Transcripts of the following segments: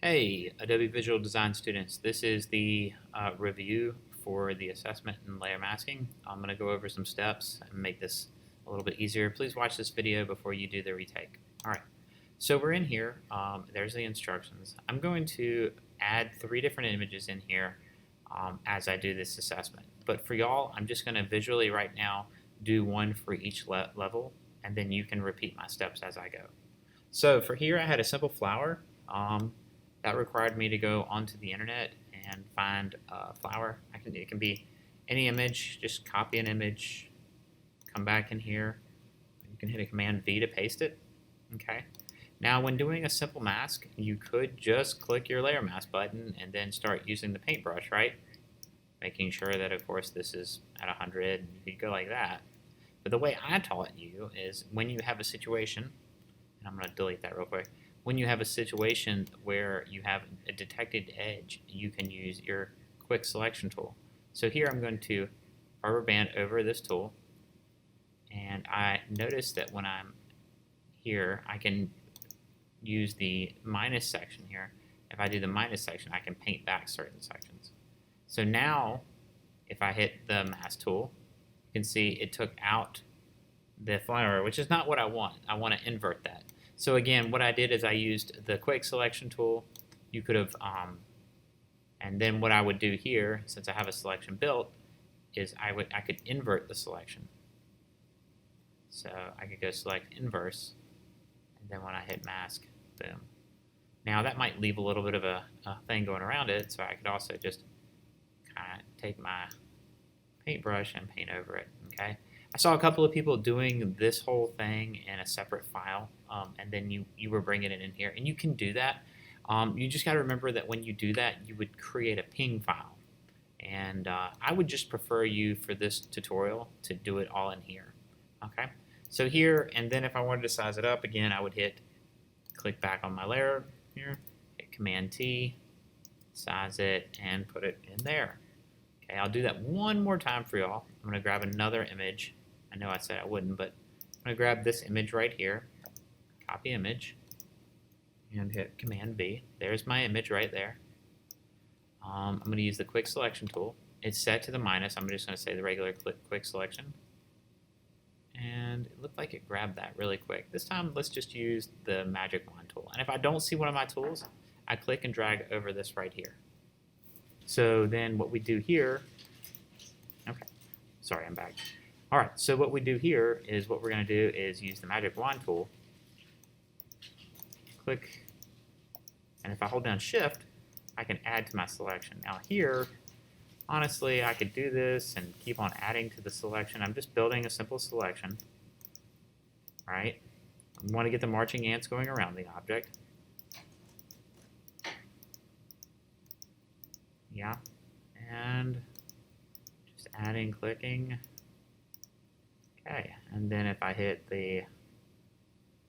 Hey, Adobe Visual Design students, this is the review for the assessment in layer masking. I'm going to go over some steps and make this a little bit easier. Please watch this video before you do the retake. Alright, so we're in here. There's the instructions. I'm going to add 3 different images in here as I do this assessment. But for y'all, I'm just going to visually right now do one for each level, and then you can repeat my steps as I go. So for here, I had a simple flower. That required me to go onto the internet and find a flower. It can be any image, just copy an image, come back in here. You can hit a Command V to paste it. Okay. Now when doing a simple mask, you could just click your layer mask button and then start using the paintbrush, right? Making sure that of course this is at 100, you could go like that. But the way I taught you is when you have a situation, and I'm going to delete that real quick. When you have a situation where you have a detected edge, you can use your quick selection tool. So here I'm going to rubber band over this tool, and I notice that when I'm here, I can use the minus section here. If I do the minus section, I can paint back certain sections. So now, if I hit the mask tool, you can see it took out the flower, which is not what I want. I want to invert that. So again, what I did is I used the quick selection tool. You could have, and then what I would do here, since I have a selection built, is I could invert the selection. So I could go select inverse, and then when I hit mask, boom. Now that might leave a little bit of a thing going around it, so I could also just kind of take my paintbrush and paint over it, okay? I saw a couple of people doing this whole thing in a separate file, and then you were bringing it in here, and you can do that. You just got to remember that when you do that, you would create a ping file, and I would just prefer you for this tutorial to do it all in here. Okay, so here, and then if I wanted to size it up again, I would click back on my layer here, hit Command T, size it, and put it in there. Okay, I'll do that one more time for y'all. I'm going to grab another image. I know I said I wouldn't, but I'm going to grab this image right here, copy image, and hit Command V. There's my image right there. I'm going to use the quick selection tool. It's set to the minus. I'm just going to say the regular quick selection. And it looked like it grabbed that really quick. This time, let's just use the magic wand tool. And if I don't see one of my tools, I click and drag over this right here. So then what we do here, okay, sorry, I'm back. All right, so what we do here is what we're going to do is use the magic wand tool, click, and if I hold down shift, I can add to my selection. Now here, honestly, I could do this and keep on adding to the selection. I'm just building a simple selection, right? I want to get the marching ants going around the object. Yeah, and just adding, clicking. Okay, and then if I hit the,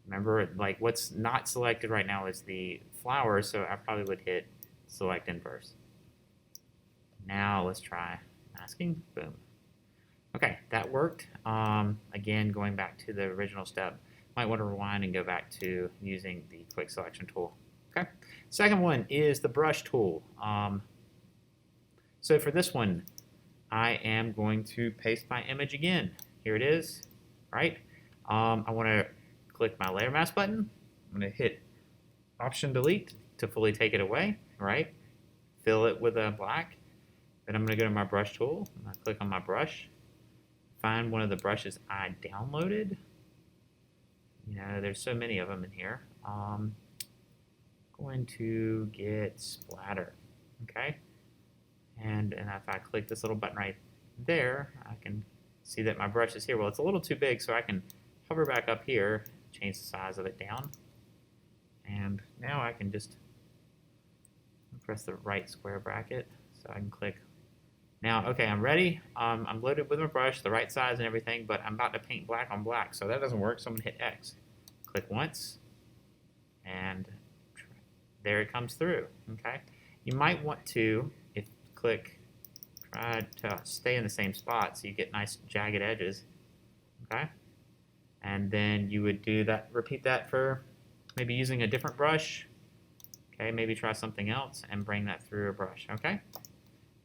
remember, like what's not selected right now is the flower, so I probably would hit select inverse. Now let's try masking, boom. Okay, that worked. Again, going back to the original step, might want to rewind and go back to using the quick selection tool. Okay, second one is the brush tool. So for this one, I am going to paste my image again. Here it is, right? I want to click my layer mask button. I'm going to hit Option Delete to fully take it away, right? Fill it with a black. Then I'm going to go to my brush tool. I'm going to click on my brush. Find one of the brushes I downloaded. You know, there's so many of them in here. Going to get Splatter, okay? And if I click this little button right there, I can see that my brush is here. Well, it's a little too big, so I can hover back up here, change the size of it down. And now I can just press the right square bracket so I can click. Now, okay, I'm ready. I'm loaded with my brush, the right size and everything, but I'm about to paint black on black, so that doesn't work, so I'm going to hit X. Click once, and there it comes through, okay? You might want to, try to stay in the same spot so you get nice jagged edges, okay? And then you would do that, repeat that for maybe using a different brush, Okay, maybe try something else and bring that through a brush, okay?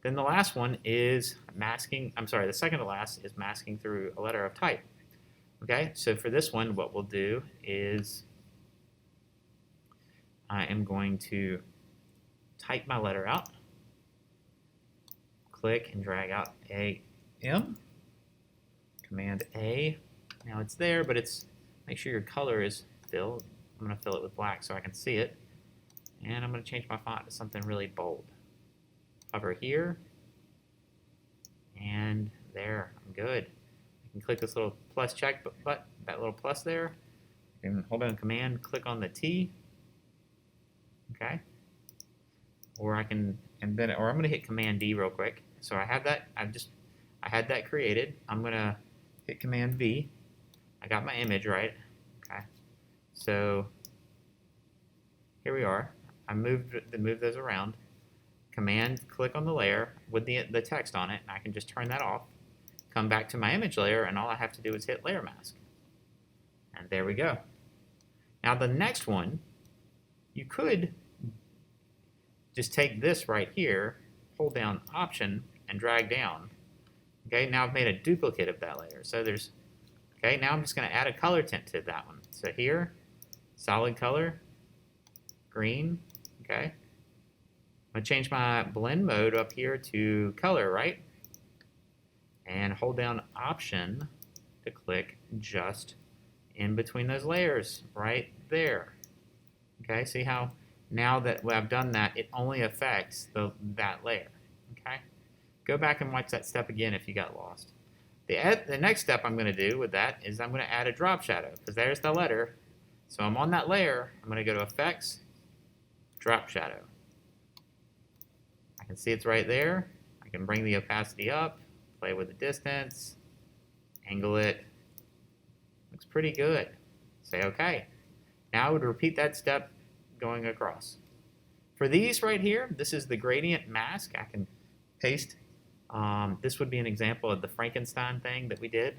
Then the last one is masking, the second to last is masking through a letter of type. Okay, so for this one, what we'll do is I am going to type my letter out, click and drag out a M, Command A. Now it's there, but make sure your color is filled. I'm going to fill it with black so I can see it. And I'm going to change my font to something really bold. Hover here, and there, I'm good. I can click this little plus check, but that little plus there, and hold down Command, click on the T, okay? Or I'm going to hit Command D real quick. So I have that, I had that created. I'm going to hit Command V. I got my image right, okay? So here we are. I moved those around. Command, click on the layer with the text on it, and I can just turn that off. Come back to my image layer, and all I have to do is hit Layer Mask. And there we go. Now the next one, you could just take this right here, hold down Option, and drag down. Okay, now I've made a duplicate of that layer. So okay, now I'm just going to add a color tint to that one. So here, solid color, green, okay. I'm going to change my blend mode up here to color, right? And hold down Option to click just in between those layers, right there. Okay, see how now that I've done that, it only affects that layer, okay? Go back and watch that step again if you got lost. The next step I'm going to do with that is I'm going to add a drop shadow, because there's the letter. So I'm on that layer, I'm going to go to Effects, Drop Shadow. I can see it's right there. I can bring the opacity up, play with the distance, angle it. Looks pretty good. Say OK. Now I would repeat that step going across. For these right here, this is the gradient mask. I can paste. This would be an example of the Frankenstein thing that we did.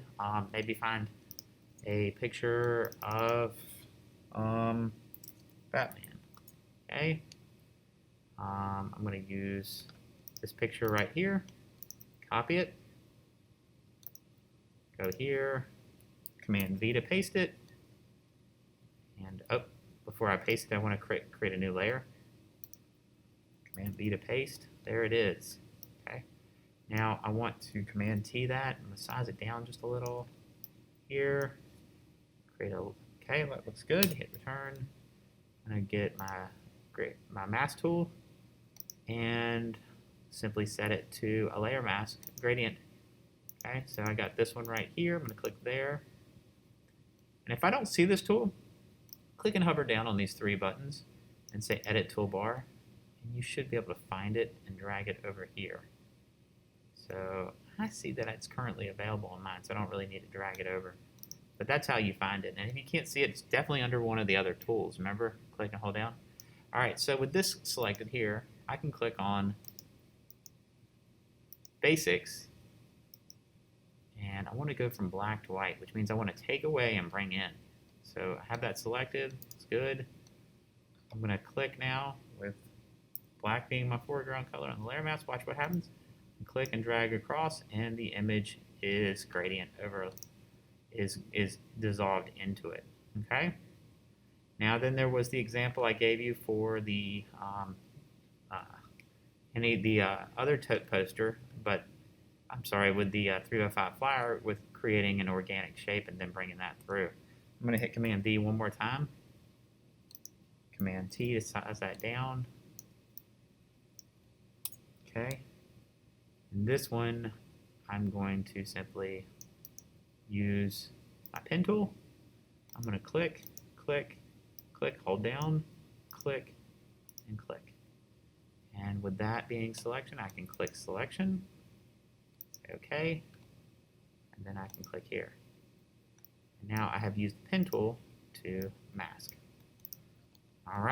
Maybe find a picture of Batman. Okay. I'm going to use this picture right here, copy it, go here, Command V to paste it, and before I paste it, I want to create a new layer. Command V to paste, there it is. Okay. Now I want to Command T that, I'm going to size it down just a little here, okay, that looks good, hit return. I'm going to get my mask tool and simply set it to a layer mask gradient. Okay, so I got this one right here. I'm going to click there. And if I don't see this tool, click and hover down on these three buttons and say Edit Toolbar, and you should be able to find it and drag it over here. So I see that it's currently available on mine, so I don't really need to drag it over. But that's how you find it. And if you can't see it, it's definitely under one of the other tools. Remember, click and hold down. All right, so with this selected here, I can click on Basics, and I want to go from black to white, which means I want to take away and bring in. So I have that selected. It's good. I'm going to click now with black being my foreground color on the layer mask. Watch what happens. And click and drag across, and the image is gradient over, is dissolved into it. Okay. Now then, there was the example I gave you for the other tote poster, but I'm sorry, with the 305 flyer, with creating an organic shape and then bringing that through. I'm going to hit Command D one more time. Command T to size that down. Okay. And this one, I'm going to simply use my pen tool. I'm going to click, click, click, hold down, click, and click. And with that being selection, I can click selection, say OK, and then I can click here. And now I have used the pen tool to mask. All right.